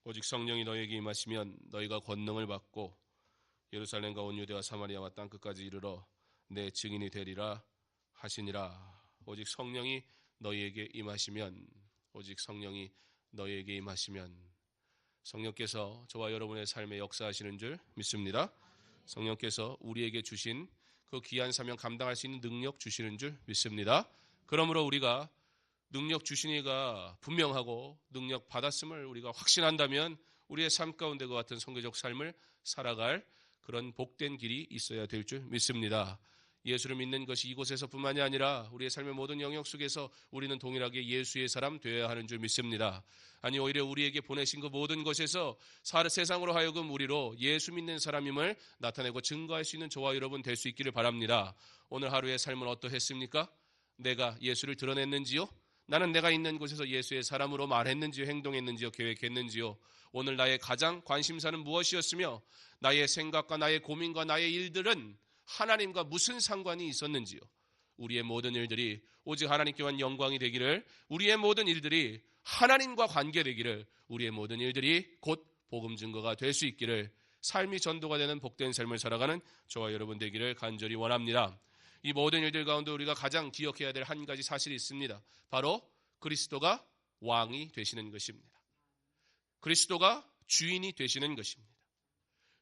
오직 성령이 너희에게 임하시면 너희가 권능을 받고 예루살렘과 온 유대와 사마리아와 땅끝까지 이르러 내 증인이 되리라 하시니라. 오직 성령이 너희에게 임하시면, 오직 성령이 너희에게 임하시면, 성령께서 저와 여러분의 삶에 역사하시는 줄 믿습니다. 성령께서 우리에게 주신 그 귀한 사명 감당할 수 있는 능력 주시는 줄 믿습니다. 그러므로 우리가 능력 주신 이가 분명하고 능력 받았음을 우리가 확신한다면 우리의 삶 가운데 그 같은 성교적 삶을 살아갈 그런 복된 길이 있어야 될 줄 믿습니다. 예수를 믿는 것이 이곳에서뿐만이 아니라 우리의 삶의 모든 영역 속에서 우리는 동일하게 예수의 사람 되어야 하는 줄 믿습니다. 아니, 오히려 우리에게 보내신 그 모든 것에서 세상으로 하여금 우리로 예수 믿는 사람임을 나타내고 증거할 수 있는 저와 여러분 될 수 있기를 바랍니다. 오늘 하루의 삶은 어떠했습니까? 내가 예수를 드러냈는지요? 나는 내가 있는 곳에서 예수의 사람으로 말했는지요? 행동했는지요? 계획했는지요? 오늘 나의 가장 관심사는 무엇이었으며 나의 생각과 나의 고민과 나의 일들은 하나님과 무슨 상관이 있었는지요? 우리의 모든 일들이 오직 하나님께만 영광이 되기를, 우리의 모든 일들이 하나님과 관계되기를, 우리의 모든 일들이 곧 복음 증거가 될 수 있기를, 삶이 전도가 되는 복된 삶을 살아가는 저와 여러분 되기를 간절히 원합니다. 이 모든 일들 가운데 우리가 가장 기억해야 될 한 가지 사실이 있습니다. 바로 그리스도가 왕이 되시는 것입니다. 그리스도가 주인이 되시는 것입니다.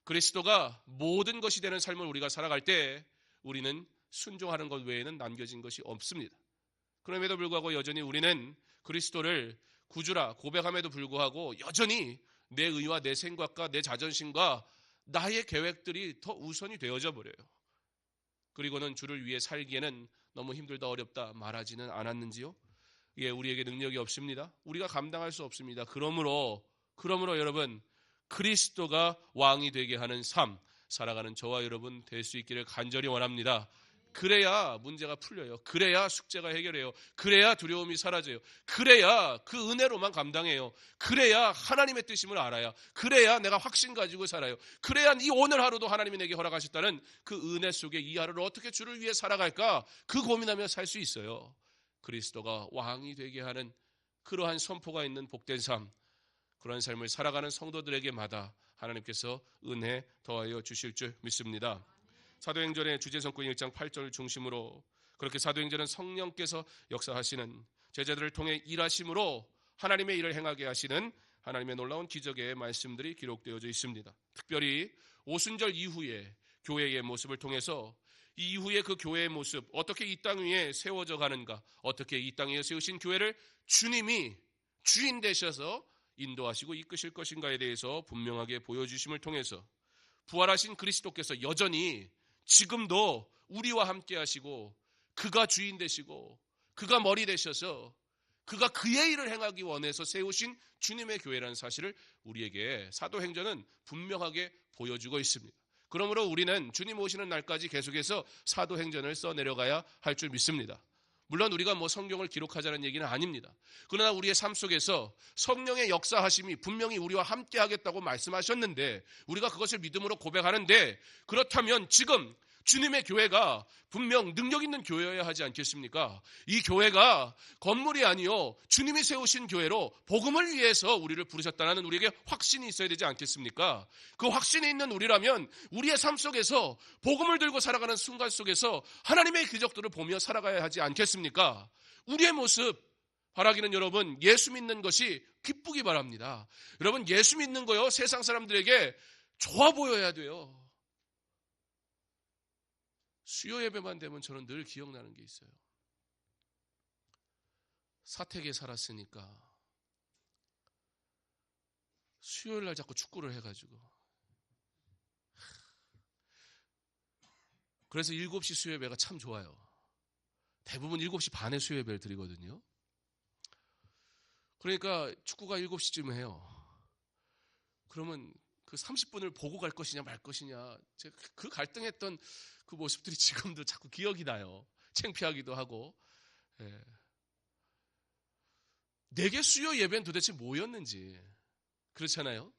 그리스도가 모든 것이 되는 삶을 우리가 살아갈 때 우리는 순종하는 것 외에는 남겨진 것이 없습니다. 그럼에도 불구하고 여전히 우리는 그리스도를 구주라 고백함에도 불구하고 여전히 내 의와 내 생각과 내 자존심과 나의 계획들이 더 우선이 되어져 버려요. 그리고는 주를 위해 살기에는 너무 힘들다 어렵다 말하지는 않았는지요? 예, 우리에게 능력이 없습니다. 우리가 감당할 수 없습니다. 그러므로 여러분, 그리스도가 왕이 되게 하는 삶 살아가는 저와 여러분 될 수 있기를 간절히 원합니다. 그래야 문제가 풀려요. 그래야 숙제가 해결해요. 그래야 두려움이 사라져요. 그래야 그 은혜로만 감당해요. 그래야 하나님의 뜻임을 알아야, 그래야 내가 확신 가지고 살아요. 그래야 이 오늘 하루도 하나님이 내게 허락하셨다는 그 은혜 속에 이 하루를 어떻게 주를 위해 살아갈까, 그 고민하며 살 수 있어요. 그리스도가 왕이 되게 하는 그러한 선포가 있는 복된 삶, 그런 삶을 살아가는 성도들에게마다 하나님께서 은혜 더하여 주실 줄 믿습니다. 사도행전의 주제성권 1장 8절을 중심으로 그렇게 사도행전은 성령께서 역사하시는, 제자들을 통해 일하심으로 하나님의 일을 행하게 하시는 하나님의 놀라운 기적의 말씀들이 기록되어져 있습니다. 특별히 오순절 이후에 교회의 모습을 통해서 이 이후에 그 교회의 모습, 어떻게 이 땅 위에 세워져 가는가, 어떻게 이 땅 위에 세우신 교회를 주님이 주인 되셔서 인도하시고 이끄실 것인가에 대해서 분명하게 보여주심을 통해서 부활하신 그리스도께서 여전히 지금도 우리와 함께 하시고 그가 주인 되시고 그가 머리 되셔서 그가 그의 일을 행하기 원해서 세우신 주님의 교회라는 사실을 우리에게 사도행전은 분명하게 보여주고 있습니다. 그러므로 우리는 주님 오시는 날까지 계속해서 사도행전을 써내려가야 할 줄 믿습니다. 물론 우리가 성경을 기록하자는 얘기는 아닙니다. 그러나 우리의 삶 속에서 성령의 역사하심이 분명히 우리와 함께 하겠다고 말씀하셨는데 우리가 그것을 믿음으로 고백하는데, 그렇다면 지금 주님의 교회가 분명 능력 있는 교회여야 하지 않겠습니까? 이 교회가 건물이 아니요 주님이 세우신 교회로 복음을 위해서 우리를 부르셨다는 우리에게 확신이 있어야 되지 않겠습니까? 그 확신이 있는 우리라면 우리의 삶 속에서 복음을 들고 살아가는 순간 속에서 하나님의 기적들을 보며 살아가야 하지 않겠습니까? 우리의 모습 바라기는 여러분, 예수 믿는 것이 기쁘기 바랍니다. 여러분, 예수 믿는 거요 세상 사람들에게 좋아 보여야 돼요. 수요 예배만 되면 저는 늘 기억나는 게 있어요. 사택에 살았으니까 수요일 날 자꾸 축구를 해가지고, 그래서 7시 수요 예배가 참 좋아요. 대부분 7시 반에 수요 예배를 드리거든요. 그러니까 축구가 7시쯤 해요. 그러면 그 30분을 보고 갈 것이냐 말 것이냐, 제가 그 갈등했던 그 모습들이 지금도 자꾸 기억이 나요. 창피하기도 하고. 예. 내게 수요 예배는 도대체 뭐였는지. 그렇잖아요.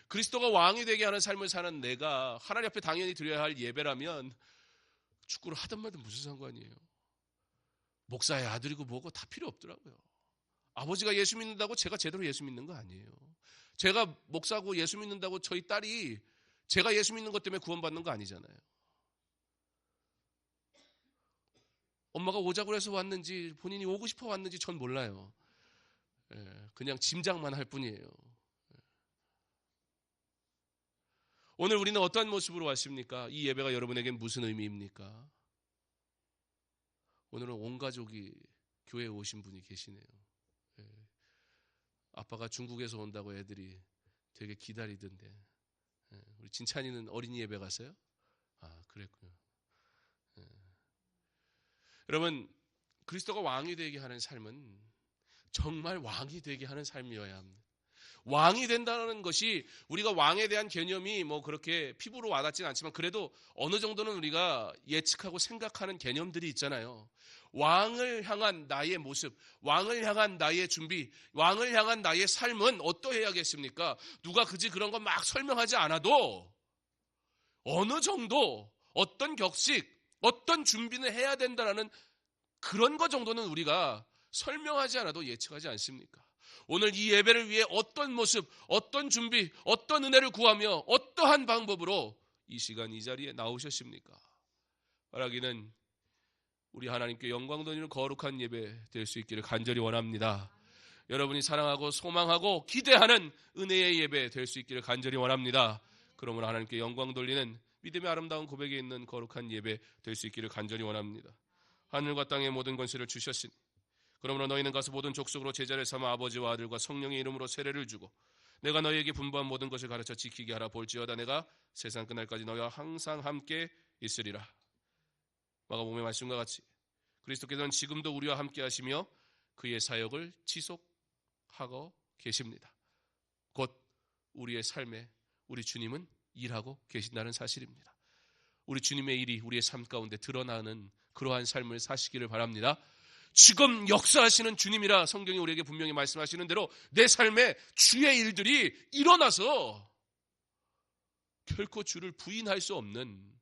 그리스도가 왕이 되게 하는 삶을 사는 내가 하나님 앞에 당연히 드려야 할 예배라면 축구를 하든 말든 무슨 상관이에요. 목사의 아들이고 뭐고 다 필요 없더라고요. 아버지가 예수 믿는다고 제가 제대로 예수 믿는 거 아니에요. 제가 목사고 예수 믿는다고 저희 딸이 제가 예수 믿는 것 때문에 구원받는 거 아니잖아요. 엄마가 오자고 해서 왔는지 본인이 오고 싶어 왔는지 전 몰라요. 그냥 짐작만 할 뿐이에요. 오늘 우리는 어떠한 모습으로 왔습니까? 이 예배가 여러분에겐 무슨 의미입니까? 오늘은 온 가족이 교회에 오신 분이 계시네요. 아빠가 중국에서 온다고 애들이 되게 기다리던데. 우리 진찬이는 어린이 예배 갔어요? 아, 그랬군요. 여러분, 그리스도가 왕이 되게 하는 삶은 정말 왕이 되게 하는 삶이어야 합니다. 왕이 된다는 것이 우리가 왕에 대한 개념이 뭐 그렇게 피부로 와닿지는 않지만 그래도 어느 정도는 우리가 예측하고 생각하는 개념들이 있잖아요. 왕을 향한 나의 모습, 왕을 향한 나의 준비, 왕을 향한 나의 삶은 어떠해야겠습니까? 누가 굳이 그런 거 막 설명하지 않아도 어느 정도 어떤 격식, 어떤 준비는 해야 된다는 그런 것 정도는 우리가 설명하지 않아도 예측하지 않습니까? 오늘 이 예배를 위해 어떤 모습, 어떤 준비, 어떤 은혜를 구하며 어떠한 방법으로 이 시간 이 자리에 나오셨습니까? 말하기는 우리 하나님께 영광 돌리는 거룩한 예배 될 수 있기를 간절히 원합니다. 여러분이 사랑하고 소망하고 기대하는 은혜의 예배 될 수 있기를 간절히 원합니다. 그러므로 하나님께 영광 돌리는 믿음의 아름다운 고백에 있는 거룩한 예배 될 수 있기를 간절히 원합니다. 하늘과 땅의 모든 권세를 주셨으니 그러므로 너희는 가서 모든 족속으로 제자를 삼아 아버지와 아들과 성령의 이름으로 세례를 주고 내가 너희에게 분부한 모든 것을 가르쳐 지키게 하라. 볼지어다 내가 세상 끝날까지 너희와 항상 함께 있으리라. 마가복음의 말씀과 같이 그리스도께서는 지금도 우리와 함께 하시며 그의 사역을 지속하고 계십니다. 곧 우리의 삶에 우리 주님은 일하고 계신다는 사실입니다. 우리 주님의 일이 우리의 삶 가운데 드러나는 그러한 삶을 사시기를 바랍니다. 지금 역사하시는 주님이라 성경이 우리에게 분명히 말씀하시는 대로 내 삶에 주의 일들이 일어나서 결코 주를 부인할 수 없는,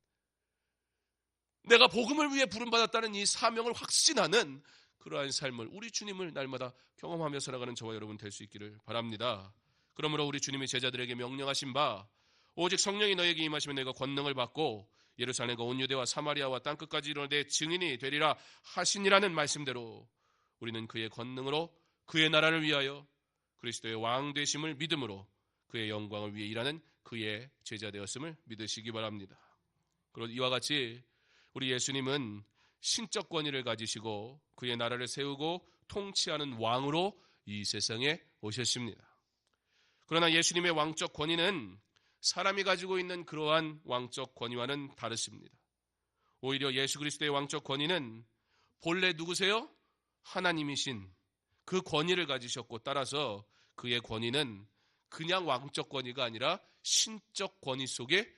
내가 복음을 위해 부름받았다는 이 사명을 확신하는 그러한 삶을 우리 주님을 날마다 경험하며 살아가는 저와 여러분 될 수 있기를 바랍니다. 그러므로 우리 주님이 제자들에게 명령하신 바 오직 성령이 너에게 임하시면 너희가 권능을 받고 예루살렘과 온 유대와 사마리아와 땅끝까지 이르러 내 증인이 되리라 하시니라는 말씀대로 우리는 그의 권능으로 그의 나라를 위하여 그리스도의 왕 되심을 믿음으로 그의 영광을 위해 일하는 그의 제자 되었음을 믿으시기 바랍니다. 그리고 이와 같이 우리 예수님은 신적 권위를 가지시고 그의 나라를 세우고 통치하는 왕으로 이 세상에 오셨습니다. 그러나 예수님의 왕적 권위는 사람이 가지고 있는 그러한 왕적 권위와는 다르십니다. 오히려 예수 그리스도의 왕적 권위는 본래 누구세요? 하나님이신 그 권위를 가지셨고 따라서 그의 권위는 그냥 왕적 권위가 아니라 신적 권위 속에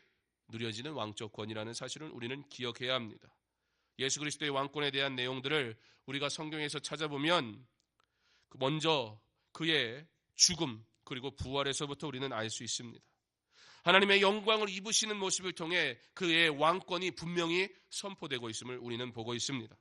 누려지는 왕적 권위라는 사실을 우리는 기억해야 합니다. 예수 그리스도의 왕권에 대한 내용들을 우리가 성경에서 찾아보면 먼저 그의 죽음 그리고 부활에서부터 우리는 알 수 있습니다. 하나님의 영광을 입으시는 모습을 통해 그의 왕권이 분명히 선포되고 있음을 우리는 보고 있습니다.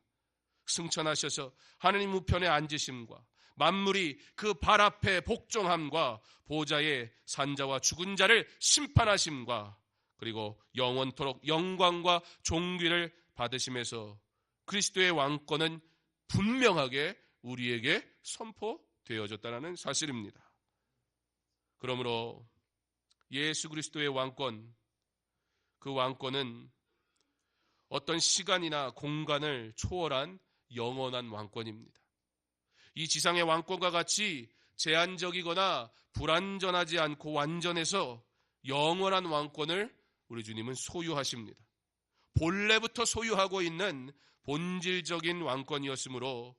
승천하셔서 하나님 우편에 앉으심과 만물이 그 발 앞에 복종함과 보좌의 산자와 죽은 자를 심판하심과 그리고 영원토록 영광과 존귀를 받으심에서 그리스도의 왕권은 분명하게 우리에게 선포되어졌다는 사실입니다. 그러므로 예수 그리스도의 왕권, 그 왕권은 어떤 시간이나 공간을 초월한 영원한 왕권입니다. 이 지상의 왕권과 같이 제한적이거나 불완전하지 않고 완전해서 영원한 왕권을 우리 주님은 소유하십니다. 본래부터 소유하고 있는 본질적인 왕권이었으므로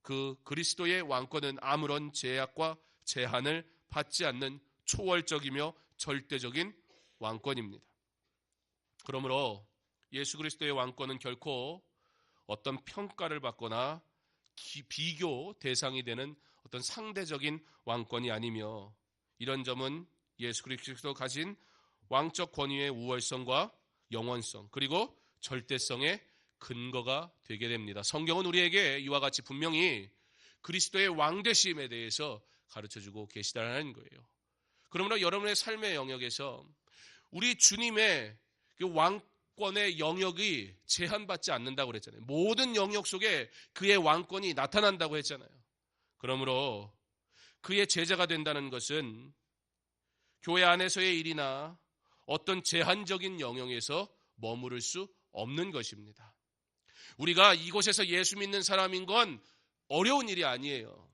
그 그리스도의 왕권은 아무런 제약과 제한을 받지 않는 초월적이며 절대적인 왕권입니다. 그러므로 예수 그리스도의 왕권은 결코 어떤 평가를 받거나 비교 대상이 되는 어떤 상대적인 왕권이 아니며 이런 점은 예수 그리스도가 가진 왕적 권위의 우월성과 영원성 그리고 절대성의 근거가 되게 됩니다. 성경은 우리에게 이와 같이 분명히 그리스도의 왕되심에 대해서 가르쳐주고 계시다는 거예요. 그러므로 여러분의 삶의 영역에서 우리 주님의 그 왕권의 영역이 제한받지 않는다고 그랬잖아요. 모든 영역 속에 그의 왕권이 나타난다고 했잖아요. 그러므로 그의 제자가 된다는 것은 교회 안에서의 일이나 어떤 제한적인 영역에서 머무를 수 없는 것입니다. 우리가 이곳에서 예수 믿는 사람인 건 어려운 일이 아니에요.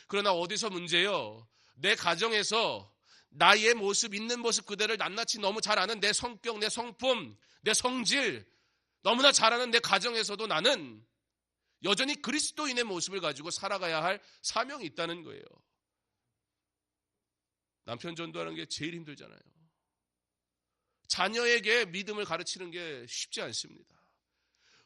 그러나 어디서 문제요? 내 가정에서 나의 모습, 있는 모습 그대를 낱낱이 너무 잘 아는 내 성격, 내 성품, 내 성질 너무나 잘 아는 내 가정에서도 나는 여전히 그리스도인의 모습을 가지고 살아가야 할 사명이 있다는 거예요. 남편 전도하는 게 제일 힘들잖아요. 자녀에게 믿음을 가르치는 게 쉽지 않습니다.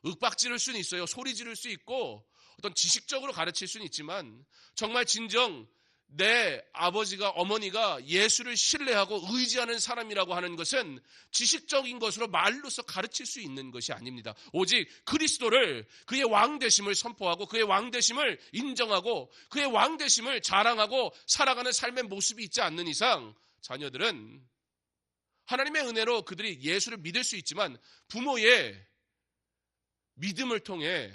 윽박 지를 수는 있어요. 소리 지를 수 있고 어떤 지식적으로 가르칠 수는 있지만 정말 진정 내 아버지가 어머니가 예수를 신뢰하고 의지하는 사람이라고 하는 것은 지식적인 것으로 말로서 가르칠 수 있는 것이 아닙니다. 오직 그리스도를 그의 왕되심을 선포하고 그의 왕되심을 인정하고 그의 왕되심을 자랑하고 살아가는 삶의 모습이 있지 않는 이상 자녀들은 하나님의 은혜로 그들이 예수를 믿을 수 있지만 부모의 믿음을 통해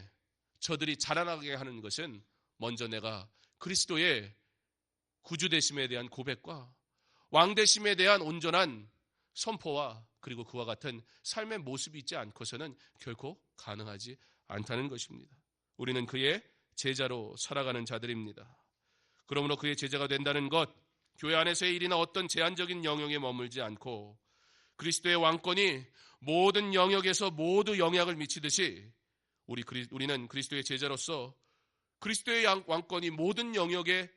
저들이 자라나게 하는 것은 먼저 내가 그리스도의 구주되심에 대한 고백과 왕되심에 대한 온전한 선포와 그리고 그와 같은 삶의 모습이 있지 않고서는 결코 가능하지 않다는 것입니다. 우리는 그의 제자로 살아가는 자들입니다. 그러므로 그의 제자가 된다는 것, 교회 안에서의 일이나 어떤 제한적인 영역에 머물지 않고 그리스도의 왕권이 모든 영역에서 모두 영향을 미치듯이 우리는 그리스도의 제자로서 그리스도의 왕권이 모든 영역에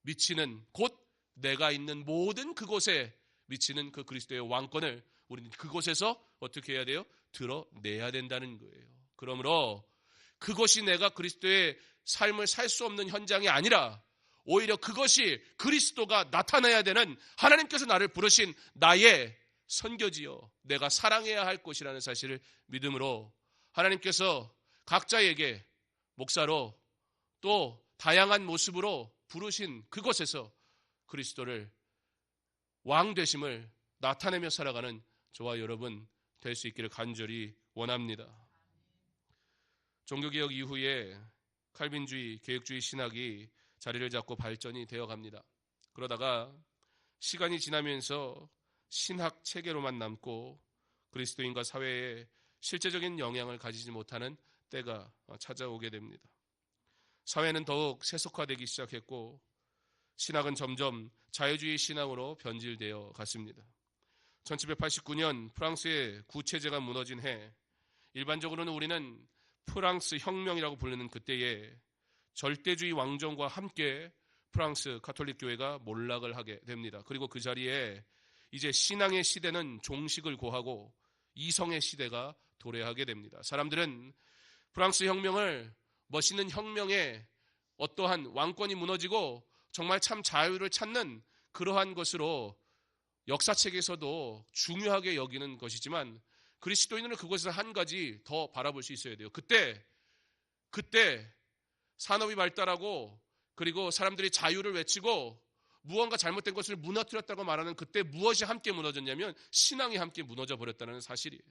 미치는 곳 내가 있는 모든 그곳에 미치는 그 그리스도의 왕권을 우리는 그곳에서 어떻게 해야 돼요? 드러내야 된다는 거예요. 그러므로 그것이 내가 그리스도의 삶을 살 수 없는 현장이 아니라 오히려 그것이 그리스도가 나타나야 되는 하나님께서 나를 부르신 나의 선교지요. 내가 사랑해야 할 곳이라는 사실을 믿음으로 하나님께서 각자에게 목사로 또 다양한 모습으로 부르신 그곳에서 그리스도를 왕 되심을 나타내며 살아가는 저와 여러분 될 수 있기를 간절히 원합니다. 종교개혁 이후에 칼빈주의, 개혁주의 신학이 자리를 잡고 발전이 되어갑니다. 그러다가 시간이 지나면서 신학 체계로만 남고 그리스도인과 사회에 실제적인 영향을 가지지 못하는 때가 찾아오게 됩니다. 사회는 더욱 세속화되기 시작했고 신학은 점점 자유주의 신앙으로 변질되어 갔습니다. 1789년 프랑스의 구체제가 무너진 해, 일반적으로는 우리는 프랑스 혁명이라고 부르는 그때에 절대주의 왕정과 함께 프랑스 가톨릭 교회가 몰락을 하게 됩니다. 그리고 그 자리에 이제 신앙의 시대는 종식을 고하고 이성의 시대가 도래하게 됩니다. 사람들은 프랑스 혁명을 멋있는 혁명에 어떠한 왕권이 무너지고 정말 참 자유를 찾는 그러한 것으로 역사책에서도 중요하게 여기는 것이지만 그리스도인은 그것에서 한 가지 더 바라볼 수 있어야 돼요. 그때 산업이 발달하고 그리고 사람들이 자유를 외치고 무언가 잘못된 것을 무너뜨렸다고 말하는 그때 무엇이 함께 무너졌냐면 신앙이 함께 무너져 버렸다는 사실이에요.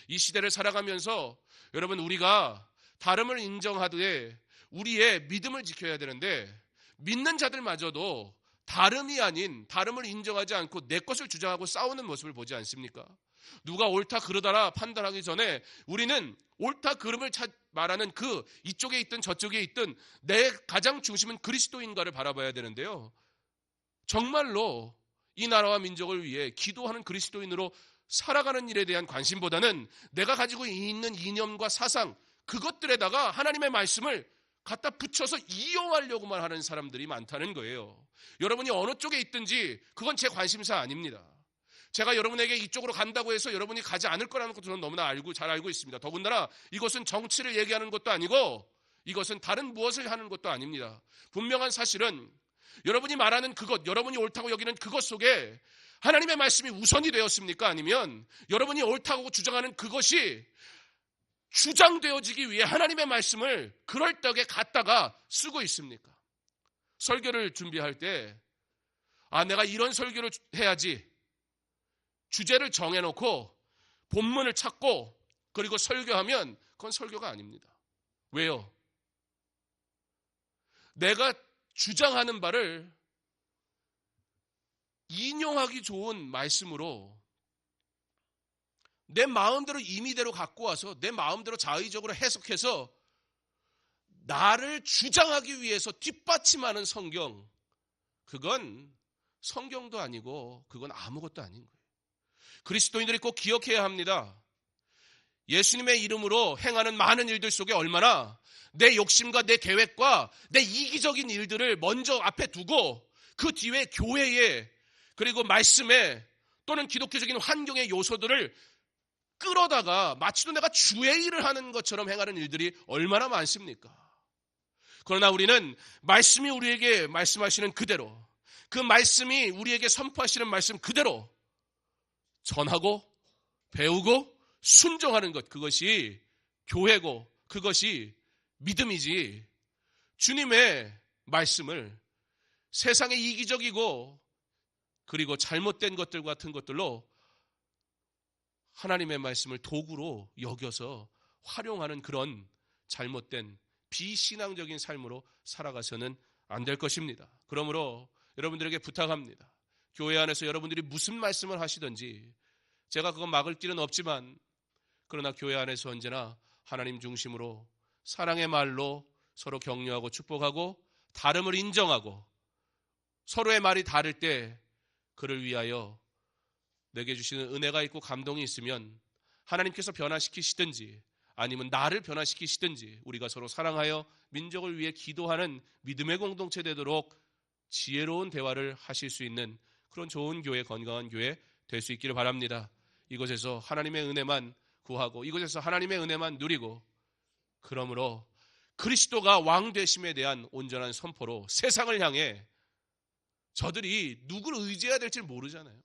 이 시대를 살아가면서 여러분 우리가 다름을 인정하되 우리의 믿음을 지켜야 되는데 믿는 자들마저도 다름이 아닌 다름을 인정하지 않고 내 것을 주장하고 싸우는 모습을 보지 않습니까? 누가 옳다 그르다라 판단하기 전에 우리는 옳다 그름을 말하는 그 이쪽에 있든 저쪽에 있든 내 가장 중심은 그리스도인가를 바라봐야 되는데요. 정말로 이 나라와 민족을 위해 기도하는 그리스도인으로 살아가는 일에 대한 관심보다는 내가 가지고 있는 이념과 사상 그것들에다가 하나님의 말씀을 갖다 붙여서 이용하려고만 하는 사람들이 많다는 거예요. 여러분이 어느 쪽에 있든지 그건 제 관심사 아닙니다. 제가 여러분에게 이쪽으로 간다고 해서 여러분이 가지 않을 거라는 것도 저는 너무나 잘 알고 있습니다. 더군다나 이것은 정치를 얘기하는 것도 아니고 이것은 다른 무엇을 하는 것도 아닙니다. 분명한 사실은 여러분이 말하는 그것, 여러분이 옳다고 여기는 그것 속에 하나님의 말씀이 우선이 되었습니까? 아니면 여러분이 옳다고 주장하는 그것이 주장되어지기 위해 하나님의 말씀을 그럴듯하게 갖다가 쓰고 있습니까? 설교를 준비할 때 내가 이런 설교를 해야지 주제를 정해놓고 본문을 찾고 그리고 설교하면 그건 설교가 아닙니다. 왜요? 내가 주장하는 바를 인용하기 좋은 말씀으로 내 마음대로 임의대로 갖고 와서 내 마음대로 자의적으로 해석해서 나를 주장하기 위해서 뒷받침하는 성경, 그건 성경도 아니고 그건 아무것도 아닌 거예요. 그리스도인들이 꼭 기억해야 합니다. 예수님의 이름으로 행하는 많은 일들 속에 얼마나 내 욕심과 내 계획과 내 이기적인 일들을 먼저 앞에 두고 그 뒤에 교회에 그리고 말씀에 또는 기독교적인 환경의 요소들을 끌어다가 마치도 내가 주의 일을 하는 것처럼 행하는 일들이 얼마나 많습니까? 그러나 우리는 말씀이 우리에게 말씀하시는 그대로, 그 말씀이 우리에게 선포하시는 말씀 그대로 전하고 배우고 순종하는 것, 그것이 교회고 그것이 믿음이지, 주님의 말씀을 세상의 이기적이고 그리고 잘못된 것들 같은 것들로 하나님의 말씀을 도구로 여겨서 활용하는 그런 잘못된 비신앙적인 삶으로 살아가서는 안 될 것입니다. 그러므로 여러분들에게 부탁합니다. 교회 안에서 여러분들이 무슨 말씀을 하시든지 제가 그건 막을 길은 없지만, 그러나 교회 안에서 언제나 하나님 중심으로 사랑의 말로 서로 격려하고 축복하고 다름을 인정하고 서로의 말이 다를 때 그를 위하여 내게 주시는 은혜가 있고 감동이 있으면 하나님께서 변화시키시든지 아니면 나를 변화시키시든지 우리가 서로 사랑하여 민족을 위해 기도하는 믿음의 공동체 되도록 지혜로운 대화를 하실 수 있는 그런 좋은 교회, 건강한 교회 될 수 있기를 바랍니다. 이곳에서 하나님의 은혜만 구하고 이곳에서 하나님의 은혜만 누리고, 그러므로 그리스도가 왕 되심에 대한 온전한 선포로 세상을 향해, 저들이 누구를 의지해야 될지 모르잖아요.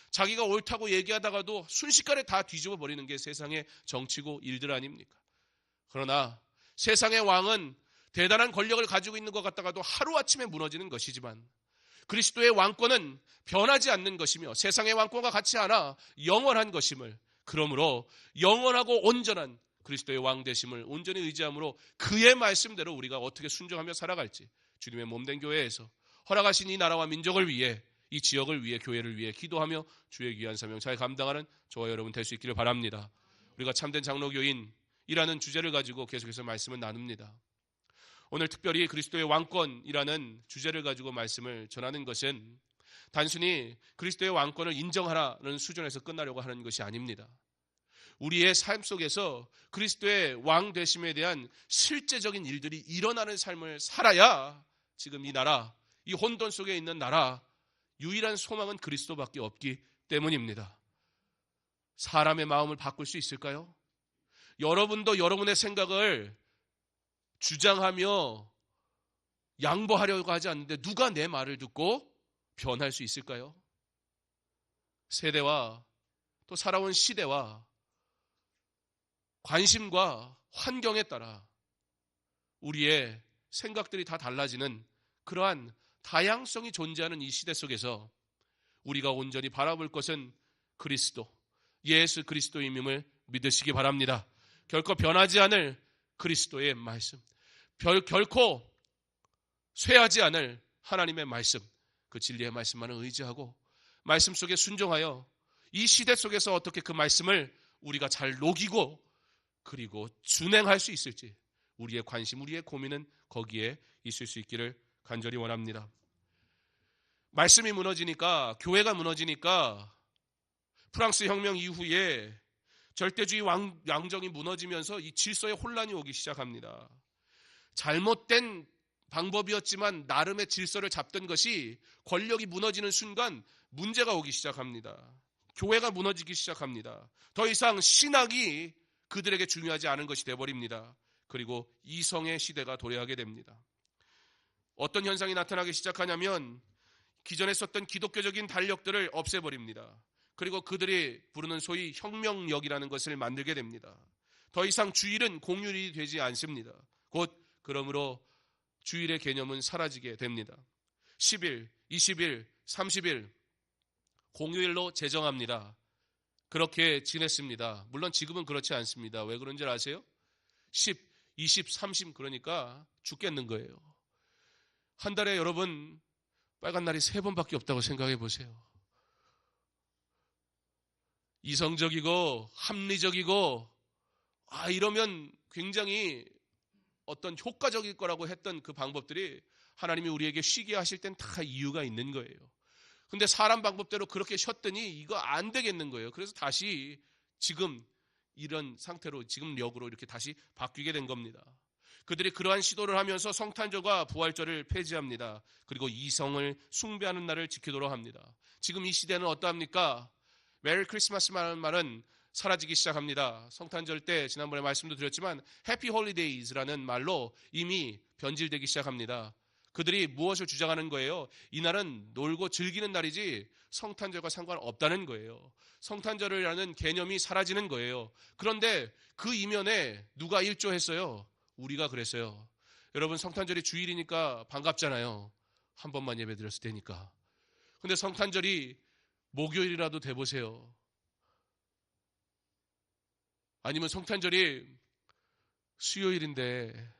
자기가 옳다고 얘기하다가도 순식간에 다 뒤집어 버리는 게 세상의 정치고 일들 아닙니까? 그러나 세상의 왕은 대단한 권력을 가지고 있는 것 같다가도 하루아침에 무너지는 것이지만 그리스도의 왕권은 변하지 않는 것이며 세상의 왕권과 같이 않아 영원한 것임을, 그러므로 영원하고 온전한 그리스도의 왕 되심을 온전히 의지함으로 그의 말씀대로 우리가 어떻게 순종하며 살아갈지 주님의 몸된 교회에서 허락하신 이 나라와 민족을 위해, 이 지역을 위해, 교회를 위해 기도하며 주의 귀한 사명 잘 감당하는 저와 여러분 될 수 있기를 바랍니다. 우리가 참된 장로교인이라는 주제를 가지고 계속해서 말씀을 나눕니다. 오늘 특별히 그리스도의 왕권이라는 주제를 가지고 말씀을 전하는 것은 단순히 그리스도의 왕권을 인정하라는 수준에서 끝나려고 하는 것이 아닙니다. 우리의 삶 속에서 그리스도의 왕 되심에 대한 실제적인 일들이 일어나는 삶을 살아야 지금 이 나라, 이 혼돈 속에 있는 나라, 유일한 소망은 그리스도밖에 없기 때문입니다. 사람의 마음을 바꿀 수 있을까요? 여러분도 여러분의 생각을 주장하며 양보하려고 하지 않는데 누가 내 말을 듣고 변할 수 있을까요? 세대와 또 살아온 시대와 관심과 환경에 따라 우리의 생각들이 다 달라지는 그러한 다양성이 존재하는 이 시대 속에서 우리가 온전히 바라볼 것은 그리스도, 예수 그리스도임을 믿으시기 바랍니다. 결코 변하지 않을 그리스도의 말씀, 결코 쇠하지 않을 하나님의 말씀, 그 진리의 말씀만을 의지하고 말씀 속에 순종하여 이 시대 속에서 어떻게 그 말씀을 우리가 잘 녹이고 그리고 준행할 수 있을지, 우리의 관심, 우리의 고민은 거기에 있을 수 있기를 간절히 원합니다. 말씀이 무너지니까, 교회가 무너지니까 프랑스 혁명 이후에 절대주의 왕정이 무너지면서 이 질서에 혼란이 오기 시작합니다. 잘못된 방법이었지만 나름의 질서를 잡던 것이 권력이 무너지는 순간 문제가 오기 시작합니다. 교회가 무너지기 시작합니다. 더 이상 신학이 그들에게 중요하지 않은 것이 되어버립니다. 그리고 이성의 시대가 도래하게 됩니다. 어떤 현상이 나타나기 시작하냐면 기존에 썼던 기독교적인 달력들을 없애버립니다. 그리고 그들이 부르는 소위 혁명력이라는 것을 만들게 됩니다. 더 이상 주일은 공휴일이 되지 않습니다. 곧 그러므로 주일의 개념은 사라지게 됩니다. 10일, 20일, 30일 공휴일로 제정합니다. 그렇게 지냈습니다. 물론 지금은 그렇지 않습니다. 왜 그런지 아세요? 10, 20, 30 그러니까 죽겠는 거예요. 한 달에 여러분 빨간 날이 3번밖에 없다고 생각해 보세요. 이성적이고 합리적이고 이러면 굉장히 어떤 효과적일 거라고 했던 그 방법들이 하나님이 우리에게 쉬게 하실 땐 다 이유가 있는 거예요. 근데 사람 방법대로 그렇게 쉬었더니 이거 안 되겠는 거예요. 그래서 다시 지금 이런 상태로 지금 력으로 이렇게 다시 바뀌게 된 겁니다. 그들이 그러한 시도를 하면서 성탄절과 부활절을 폐지합니다. 그리고 이성을 숭배하는 날을 지키도록 합니다. 지금 이 시대는 어떠합니까? 메리 크리스마스라는 말은 사라지기 시작합니다. 성탄절 때 지난번에 말씀도 드렸지만 해피 홀리데이즈라는 말로 이미 변질되기 시작합니다. 그들이 무엇을 주장하는 거예요? 이날은 놀고 즐기는 날이지 성탄절과 상관없다는 거예요. 성탄절이라는 개념이 사라지는 거예요. 그런데 그 이면에 누가 일조했어요? 우리가 그랬어요. 여러분 성탄절이 주일이니까 반갑잖아요. 한 번만 예배 드렸을 테니까. 근데 성탄절이 목요일이라도 돼보세요. 아니면 성탄절이 수요일인데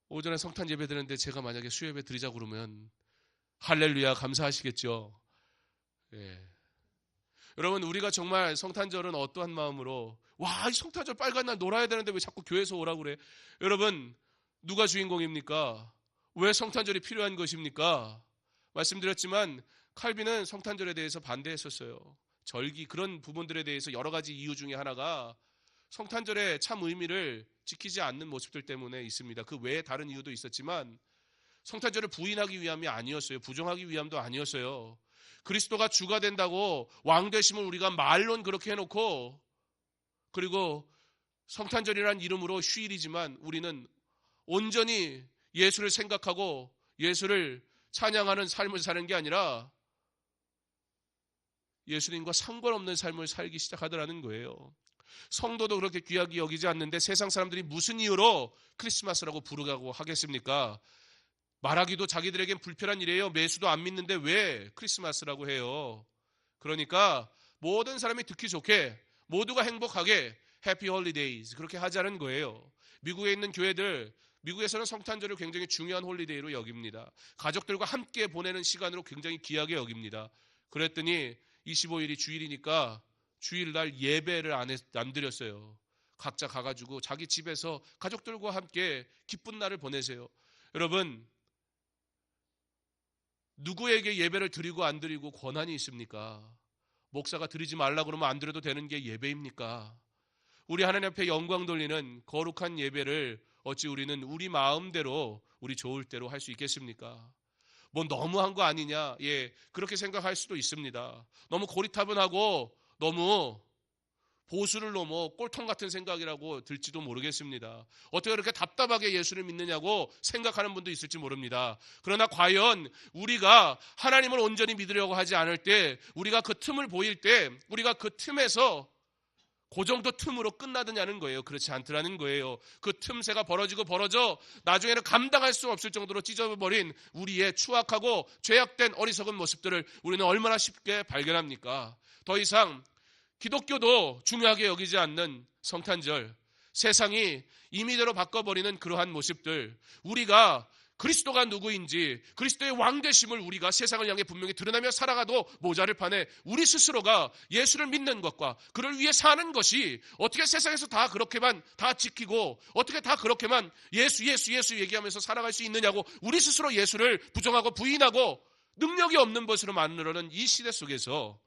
오전에 성탄 예배 드리는데 제가 만약에 수요 예배 드리자고 그러면 할렐루야 감사하시겠죠. 예. 여러분 우리가 정말 성탄절은 어떠한 마음으로 이 성탄절 빨간 날 놀아야 되는데 왜 자꾸 교회에서 오라고 그래? 여러분 누가 주인공입니까? 왜 성탄절이 필요한 것입니까? 말씀드렸지만 칼빈은 성탄절에 대해서 반대했었어요. 절기 그런 부분들에 대해서 여러 가지 이유 중에 하나가 성탄절의 참 의미를 지키지 않는 모습들 때문에 있습니다. 그 외에 다른 이유도 있었지만 성탄절을 부인하기 위함이 아니었어요. 부정하기 위함도 아니었어요. 그리스도가 주가 된다고 왕 되심을 우리가 말론 그렇게 해놓고 그리고 성탄절이라는 이름으로 휴일이지만 우리는 온전히 예수를 생각하고 예수를 찬양하는 삶을 사는 게 아니라 예수님과 상관없는 삶을 살기 시작하더라는 거예요. 성도도 그렇게 귀하게 여기지 않는데 세상 사람들이 무슨 이유로 크리스마스라고 부르라고 하겠습니까? 말하기도 자기들에겐 불편한 일이에요. 매수도 안 믿는데 왜 크리스마스라고 해요? 그러니까 모든 사람이 듣기 좋게 모두가 행복하게 해피 홀리데이즈 그렇게 하자는 거예요. 미국에 있는 교회들 미국에서는 성탄절을 굉장히 중요한 홀리데이로 여깁니다. 가족들과 함께 보내는 시간으로 굉장히 귀하게 여깁니다. 그랬더니 25일이 주일이니까 주일날 예배를 안 드렸어요. 각자 가가지고 자기 집에서 가족들과 함께 기쁜 날을 보내세요. 여러분 누구에게 예배를 드리고 안 드리고 권한이 있습니까? 목사가 드리지 말라 그러면 안 드려도 되는 게 예배입니까? 우리 하나님 앞에 영광 돌리는 거룩한 예배를 어찌 우리는 우리 마음대로 우리 좋을 대로 할 수 있겠습니까? 뭐 너무한 거 아니냐? 예, 그렇게 생각할 수도 있습니다. 너무 고리타분하고 너무 보수를 넘어 꼴통 같은 생각이라고 들지도 모르겠습니다. 어떻게 그렇게 답답하게 예수를 믿느냐고 생각하는 분도 있을지 모릅니다. 그러나 과연 우리가 하나님을 온전히 믿으려고 하지 않을 때 우리가 그 틈을 보일 때 우리가 그 틈에서 그 정도 틈으로 끝나느냐는 거예요. 그렇지 않더라는 거예요. 그 틈새가 벌어져 나중에는 감당할 수 없을 정도로 찢어버린 우리의 추악하고 죄악된 어리석은 모습들을 우리는 얼마나 쉽게 발견합니까? 더 이상 기독교도 중요하게 여기지 않는 성탄절, 세상이 임의대로 바꿔버리는 그러한 모습들, 우리가 그리스도가 누구인지 그리스도의 왕되심을 우리가 세상을 향해 분명히 드러내며 살아가도 모자를 파내 우리 스스로가 예수를 믿는 것과 그를 위해 사는 것이 어떻게 세상에서 다 그렇게만 다 지키고 어떻게 다 그렇게만 예수 얘기하면서 살아갈 수 있느냐고 우리 스스로 예수를 부정하고 부인하고 능력이 없는 것으로 만들어는 이 시대 속에서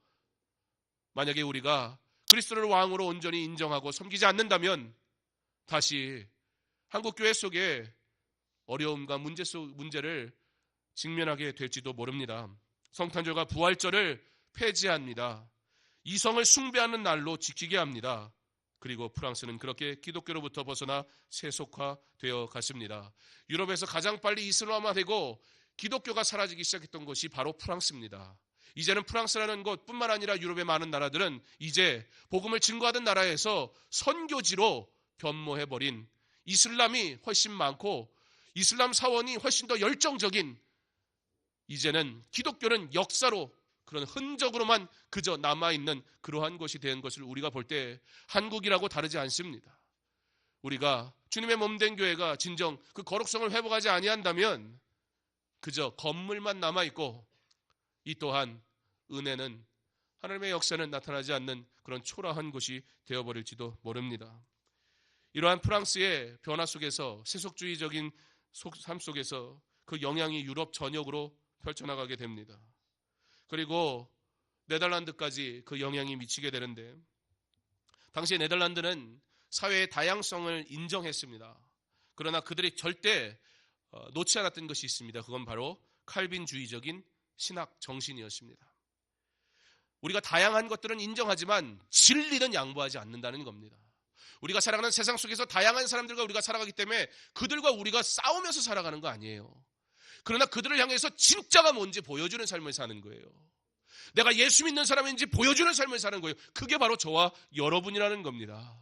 만약에 우리가 그리스도를 왕으로 온전히 인정하고 섬기지 않는다면 다시 한국교회 속에 어려움과 문제를 직면하게 될지도 모릅니다. 성탄절과 부활절을 폐지합니다. 이성을 숭배하는 날로 지키게 합니다. 그리고 프랑스는 그렇게 기독교로부터 벗어나 세속화되어 갔습니다. 유럽에서 가장 빨리 이슬람화되고 기독교가 사라지기 시작했던 것이 바로 프랑스입니다. 이제는 프랑스라는 곳뿐만 아니라 유럽의 많은 나라들은 이제 복음을 증거하던 나라에서 선교지로 변모해버린 이슬람이 훨씬 많고 이슬람 사원이 훨씬 더 열정적인, 이제는 기독교는 역사로 그런 흔적으로만 그저 남아있는 그러한 것이 된 것을 우리가 볼 때 한국이라고 다르지 않습니다. 우리가 주님의 몸된 교회가 진정 그 거룩성을 회복하지 아니한다면 그저 건물만 남아있고, 이 또한 은혜는, 하나님의 역사는 나타나지 않는 그런 초라한 곳이 되어버릴지도 모릅니다. 이러한 프랑스의 변화 속에서, 세속주의적인 삶 속에서 그 영향이 유럽 전역으로 펼쳐나가게 됩니다. 그리고 네덜란드까지 그 영향이 미치게 되는데, 당시 네덜란드는 사회의 다양성을 인정했습니다. 그러나 그들이 절대 놓지 않았던 것이 있습니다. 그건 바로 칼빈주의적인 신학 정신이었습니다. 우리가 다양한 것들은 인정하지만 진리는 양보하지 않는다는 겁니다. 우리가 살아가는 세상 속에서 다양한 사람들과 우리가 살아가기 때문에 그들과 우리가 싸우면서 살아가는 거 아니에요. 그러나 그들을 향해서 진짜가 뭔지 보여주는 삶을 사는 거예요. 내가 예수 믿는 사람인지 보여주는 삶을 사는 거예요. 그게 바로 저와 여러분이라는 겁니다.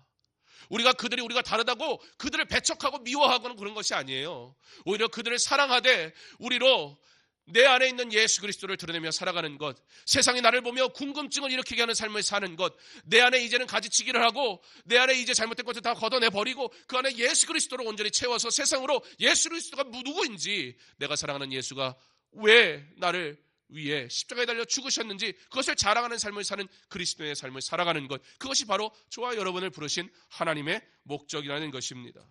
우리가 다르다고 그들을 배척하고 미워하고는 그런 것이 아니에요. 오히려 그들을 사랑하되 우리로 내 안에 있는 예수 그리스도를 드러내며 살아가는 것, 세상이 나를 보며 궁금증을 일으키게 하는 삶을 사는 것, 내 안에 이제는 가지치기를 하고 내 안에 이제 잘못된 것을 다 걷어내버리고 그 안에 예수 그리스도로 온전히 채워서 세상으로 예수 그리스도가 누구인지, 내가 사랑하는 예수가 왜 나를 위해 십자가에 달려 죽으셨는지 그것을 자랑하는 삶을 사는 그리스도의 삶을 살아가는 것, 그것이 바로 저와 여러분을 부르신 하나님의 목적이라는 것입니다.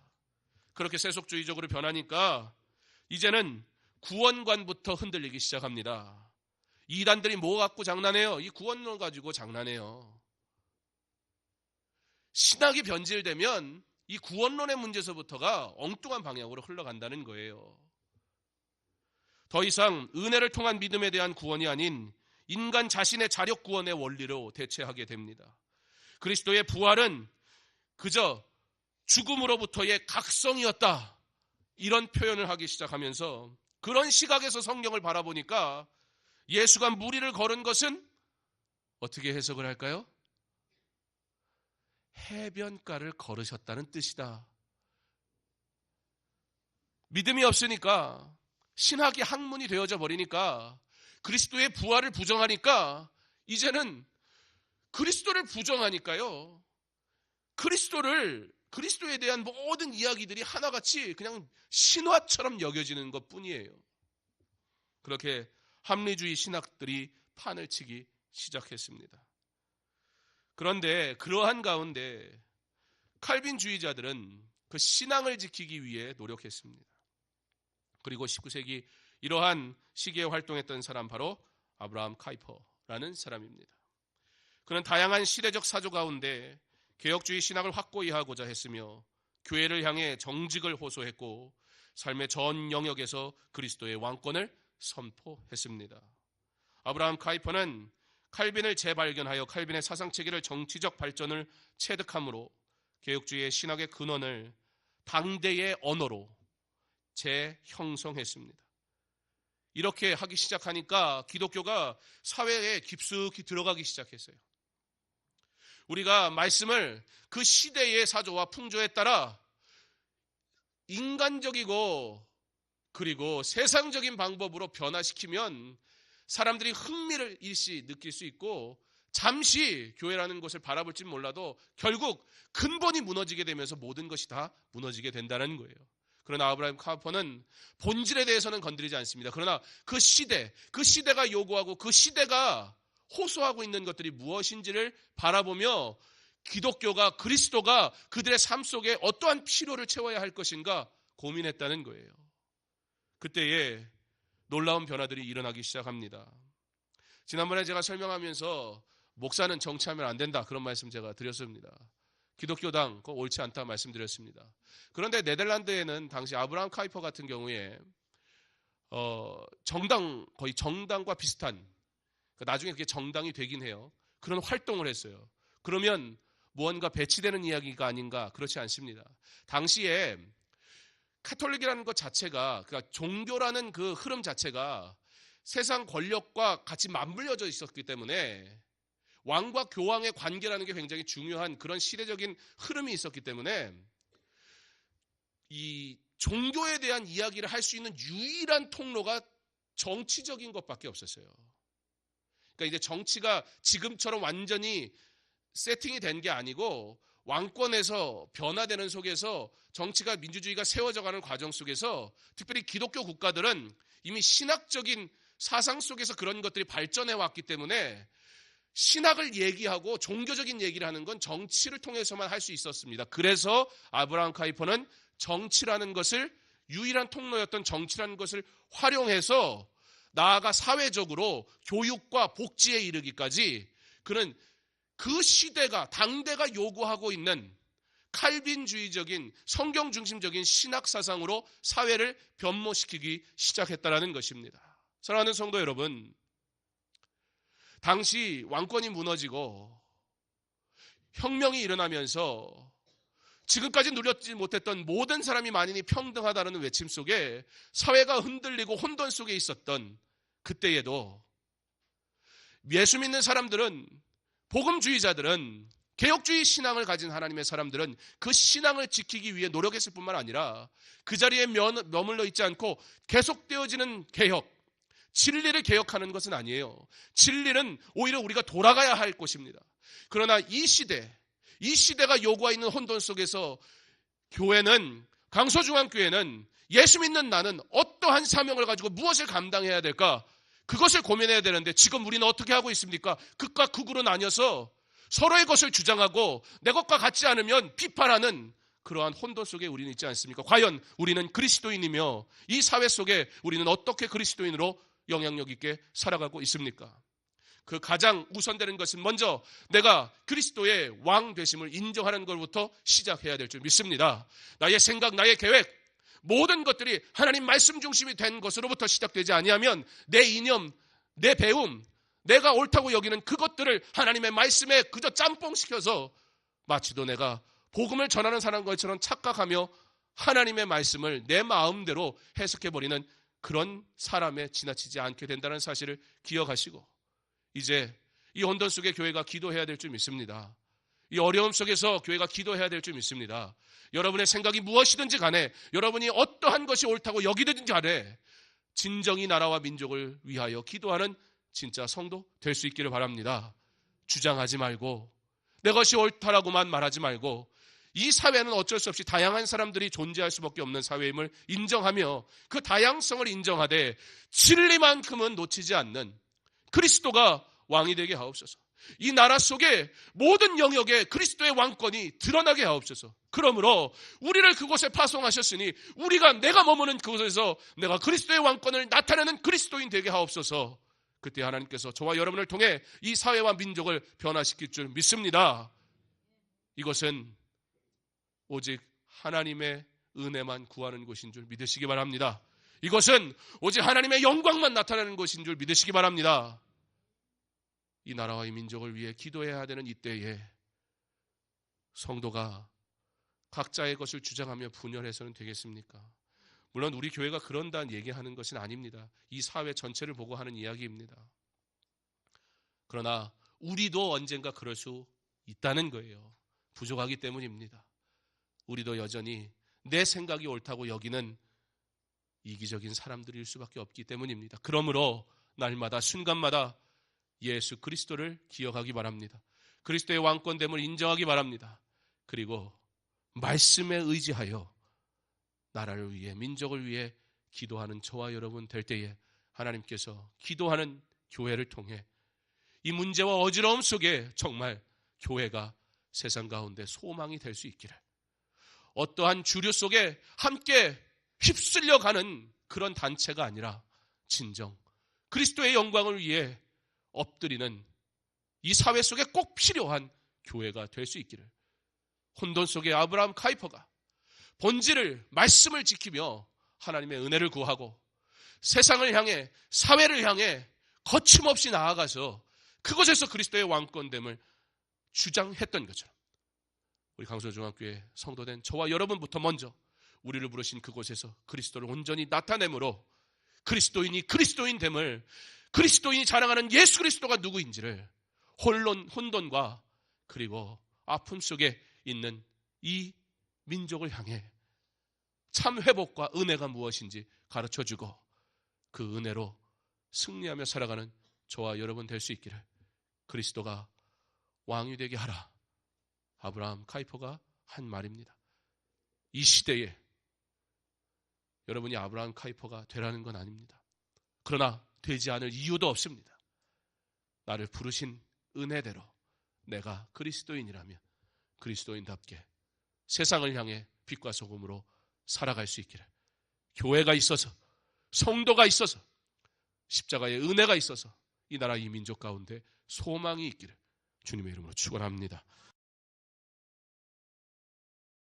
그렇게 세속주의적으로 변하니까 이제는 구원관부터 흔들리기 시작합니다. 이단들이 뭐 갖고 장난해요? 이 구원론 가지고 장난해요. 신학이 변질되면 이 구원론의 문제서부터가 엉뚱한 방향으로 흘러간다는 거예요. 더 이상 은혜를 통한 믿음에 대한 구원이 아닌 인간 자신의 자력 구원의 원리로 대체하게 됩니다. 그리스도의 부활은 그저 죽음으로부터의 각성이었다, 이런 표현을 하기 시작하면서, 그런 시각에서 성경을 바라보니까 예수가 무리를 걸은 것은 어떻게 해석을 할까요? 해변가를 걸으셨다는 뜻이다. 믿음이 없으니까, 신학이 학문이 되어져 버리니까, 그리스도의 부활을 부정하니까, 이제는 그리스도를 부정하니까요, 그리스도에 대한 모든 이야기들이 하나같이 그냥 신화처럼 여겨지는 것 뿐이에요. 그렇게 합리주의 신학들이 판을 치기 시작했습니다. 그런데 그러한 가운데 칼빈주의자들은 그 신앙을 지키기 위해 노력했습니다. 그리고 19세기 이러한 시기에 활동했던 사람, 바로 아브라함 카이퍼라는 사람입니다. 그는 다양한 시대적 사조 가운데 개혁주의 신학을 확고히 하고자 했으며 교회를 향해 정직을 호소했고 삶의 전 영역에서 그리스도의 왕권을 선포했습니다. 아브라함 카이퍼는 칼빈을 재발견하여 칼빈의 사상체계를 정치적 발전을 체득함으로 개혁주의의 신학의 근원을 당대의 언어로 재형성했습니다. 이렇게 하기 시작하니까 기독교가 사회에 깊숙이 들어가기 시작했어요. 우리가 말씀을 그 시대의 사조와 풍조에 따라 인간적이고 그리고 세상적인 방법으로 변화시키면 사람들이 흥미를 일시 느낄 수 있고 잠시 교회라는 것을 바라볼지 몰라도 결국 근본이 무너지게 되면서 모든 것이 다 무너지게 된다는 거예요. 그러나 아브라함 카이퍼는 본질에 대해서는 건드리지 않습니다. 그러나 그 시대가 요구하고 그 시대가 호소하고 있는 것들이 무엇인지를 바라보며 기독교가, 그리스도가 그들의 삶 속에 어떠한 필요를 채워야 할 것인가 고민했다는 거예요. 그때에 놀라운 변화들이 일어나기 시작합니다. 지난번에 제가 설명하면서 목사는 정치하면 안 된다, 그런 말씀 제가 드렸습니다. 기독교당 그거 옳지 않다 말씀드렸습니다. 그런데 네덜란드에는 당시 아브라함 카이퍼 같은 경우에 거의 정당과 비슷한, 나중에 그게 정당이 되긴 해요. 그런 활동을 했어요. 그러면 무언가 배치되는 이야기가 아닌가? 그렇지 않습니다. 당시에 카톨릭이라는 것 자체가, 그러니까 종교라는 그 흐름 자체가 세상 권력과 같이 맞물려져 있었기 때문에 왕과 교황의 관계라는 게 굉장히 중요한 그런 시대적인 흐름이 있었기 때문에 이 종교에 대한 이야기를 할 수 있는 유일한 통로가 정치적인 것밖에 없었어요. 그러니까 이제 정치가 지금처럼 완전히 세팅이 된 게 아니고 왕권에서 변화되는 속에서 정치가 민주주의가 세워져가는 과정 속에서 특별히 기독교 국가들은 이미 신학적인 사상 속에서 그런 것들이 발전해 왔기 때문에 신학을 얘기하고 종교적인 얘기를 하는 건 정치를 통해서만 할 수 있었습니다. 그래서 아브라함 카이퍼는 정치라는 것을, 유일한 통로였던 정치라는 것을 활용해서 나아가 사회적으로 교육과 복지에 이르기까지 그는 그 시대가, 당대가 요구하고 있는 칼빈주의적인 성경 중심적인 신학 사상으로 사회를 변모시키기 시작했다는 것입니다. 사랑하는 성도 여러분, 당시 왕권이 무너지고 혁명이 일어나면서 지금까지 누렸지 못했던 모든 사람이 만인이 평등하다는 외침 속에 사회가 흔들리고 혼돈 속에 있었던 그때에도 예수 믿는 사람들은, 복음주의자들은, 개혁주의 신앙을 가진 하나님의 사람들은 그 신앙을 지키기 위해 노력했을 뿐만 아니라 그 자리에 머물러 있지 않고 계속되어지는 개혁, 진리를 개혁하는 것은 아니에요. 진리는 오히려 우리가 돌아가야 할 것입니다. 그러나 이 시대가 요구하고 있는 혼돈 속에서 교회는, 강서중앙교회는 예수 믿는 나는 어떠한 사명을 가지고 무엇을 감당해야 될까? 그것을 고민해야 되는데 지금 우리는 어떻게 하고 있습니까? 극과 극으로 나뉘어서 서로의 것을 주장하고 내 것과 같지 않으면 비판하는 그러한 혼돈 속에 우리는 있지 않습니까? 과연 우리는 그리스도인이며 이 사회 속에 우리는 어떻게 그리스도인으로 영향력 있게 살아가고 있습니까? 그 가장 우선되는 것은 먼저 내가 그리스도의 왕 되심을 인정하는 것부터 시작해야 될 줄 믿습니다. 나의 생각, 나의 계획, 모든 것들이 하나님 말씀 중심이 된 것으로부터 시작되지 아니하면 내 이념, 내 배움, 내가 옳다고 여기는 그것들을 하나님의 말씀에 그저 짬뽕시켜서 마치도 내가 복음을 전하는 사람 것처럼 착각하며 하나님의 말씀을 내 마음대로 해석해버리는 그런 사람에 지나치지 않게 된다는 사실을 기억하시고 이제 이 혼돈 속에 교회가 기도해야 될 줄 믿습니다. 이 어려움 속에서 교회가 기도해야 될 줄 믿습니다. 여러분의 생각이 무엇이든지 간에, 여러분이 어떠한 것이 옳다고 여기든지 간에 진정이 나라와 민족을 위하여 기도하는 진짜 성도 될 수 있기를 바랍니다. 주장하지 말고 내 것이 옳다라고만 말하지 말고 이 사회는 어쩔 수 없이 다양한 사람들이 존재할 수밖에 없는 사회임을 인정하며 그 다양성을 인정하되 진리만큼은 놓치지 않는 그리스도가 왕이 되게 하옵소서. 이 나라 속에 모든 영역에 그리스도의 왕권이 드러나게 하옵소서. 그러므로 우리를 그곳에 파송하셨으니 내가 머무는 그곳에서 내가 그리스도의 왕권을 나타내는 그리스도인 되게 하옵소서. 그때 하나님께서 저와 여러분을 통해 이 사회와 민족을 변화시킬 줄 믿습니다. 이것은 오직 하나님의 은혜만 구하는 것인 줄 믿으시기 바랍니다. 이것은 오직 하나님의 영광만 나타나는 것인 줄 믿으시기 바랍니다. 이 나라와 이 민족을 위해 기도해야 되는 이때에 성도가 각자의 것을 주장하며 분열해서는 되겠습니까? 물론 우리 교회가 그런다는 얘기하는 것은 아닙니다. 이 사회 전체를 보고 하는 이야기입니다. 그러나 우리도 언젠가 그럴 수 있다는 거예요. 부족하기 때문입니다. 우리도 여전히 내 생각이 옳다고 여기는 이기적인 사람들일 수밖에 없기 때문입니다. 그러므로 날마다 순간마다 예수 그리스도를 기억하기 바랍니다. 그리스도의 왕권됨을 인정하기 바랍니다. 그리고 말씀에 의지하여 나라를 위해, 민족을 위해 기도하는 저와 여러분 될 때에 하나님께서 기도하는 교회를 통해 이 문제와 어지러움 속에 정말 교회가 세상 가운데 소망이 될 수 있기를, 어떠한 주류 속에 함께 휩쓸려가는 그런 단체가 아니라 진정 그리스도의 영광을 위해 엎드리는 이 사회 속에 꼭 필요한 교회가 될 수 있기를, 혼돈 속에 아브라함 카이퍼가 본질을, 말씀을 지키며 하나님의 은혜를 구하고 세상을 향해, 사회를 향해 거침없이 나아가서 그곳에서 그리스도의 왕권됨을 주장했던 것처럼 우리 강서중앙교회 성도된 저와 여러분부터 먼저 우리를 부르신 그곳에서 그리스도를 온전히 나타내므로 그리스도인이 그리스도인됨을, 그리스도인이 자랑하는 예수 그리스도가 누구인지를 혼돈과 그리고 아픔 속에 있는 이 민족을 향해 참 회복과 은혜가 무엇인지 가르쳐주고 그 은혜로 승리하며 살아가는 저와 여러분 될 수 있기를 그리스도가 왕이 되게 하라. 아브라함 카이퍼가 한 말입니다. 이 시대에 여러분이 아브라함 카이퍼가 되라는 건 아닙니다. 그러나 되지 않을 이유도 없습니다. 나를 부르신 은혜대로 내가 그리스도인이라면 그리스도인답게 세상을 향해 빛과 소금으로 살아갈 수 있기를, 교회가 있어서, 성도가 있어서, 십자가의 은혜가 있어서 이 나라 이 민족 가운데 소망이 있기를 주님의 이름으로 축원합니다.